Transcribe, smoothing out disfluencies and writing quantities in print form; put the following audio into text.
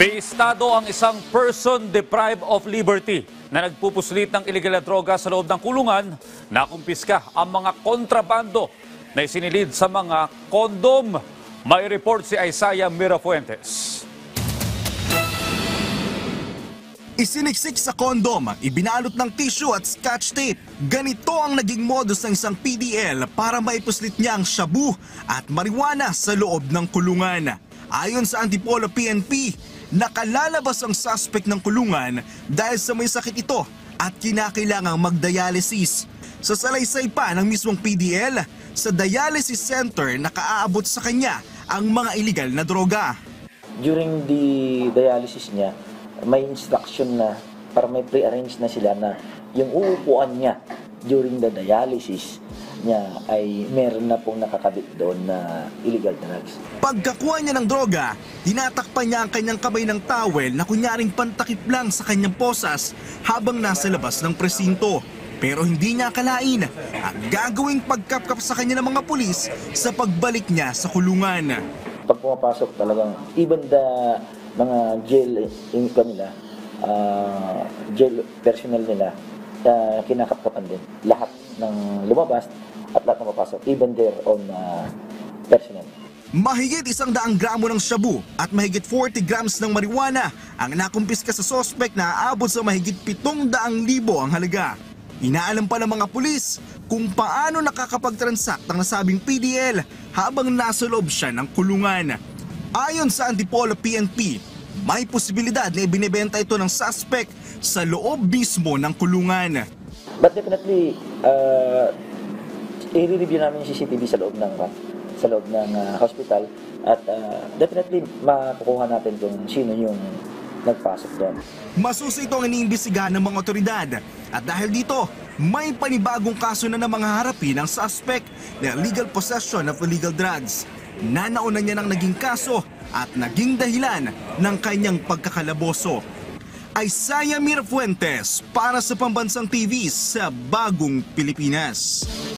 Bihistado ang isang person deprived of liberty na nagpupuslit ng iligal na droga sa loob ng kulungan. Nakumpiska ang mga kontrabando na isinilid sa mga kondom. May report si Isaiah Mirafuentes. Isiniksik sa kondom, ibinalot ng tissue at scotch tape. Ganito ang naging modus ng isang PDL para maipuslit niya ang shabu at marijuana sa loob ng kulungan. Ayon sa Antipolo PNP, nakalalabas ang suspect ng kulungan dahil sa may sakit ito at kinakailangang magdialysis. Sa salaysay pa ng mismong PDL, sa dialysis center nakaaabot sa kanya ang mga illegal na droga. During the dialysis niya, may instruction na para may pre-arrange na sila na yung uupuan niya during the dialysis niya ay meron na pong nakakabit doon na illegal drugs. Pagkakuha niya ng droga, tinatakpan niya ang kanyang kamay ng towel na kunyaring pantakip lang sa kanyang posas habang nasa labas ng presinto. Pero hindi niya akalain ang gagawing pagkapkap sa kanya ng mga pulis sa pagbalik niya sa kulungan. Pag pumapasok talagang even the mga jail nila, jail personnel nila, kinakapkapan din lahat ng lumabas at lahat ng mapasok, even their own personnel. Mahigit 100 gramo ng shabu at mahigit 40 grams ng marijuana ang nakumpiska sa sospek na aabot sa mahigit 700,000 ang halaga. Inaalam pa ng mga pulis kung paano nakakapag-transact ang nasabing PDL habang nasa loob siya ng kulungan. Ayon sa Antipolo PNP, may posibilidad na ibinebenta ito ng suspect sa loob mismo ng kulungan. But definitely, i-review namin yung CCTV sa loob ng hospital at definitely makukuha natin kung sino yung nagpasok doon. Masusi itong iniimbestigahan ng mga otoridad at dahil dito, may panibagong kaso na mga harapin ang suspect na illegal possession of illegal drugs. Nanauna niya ng naging kaso at naging dahilan ng kanyang pagkakalaboso. Isaiah Mirafuentes para sa Pambansang TV sa Bagong Pilipinas.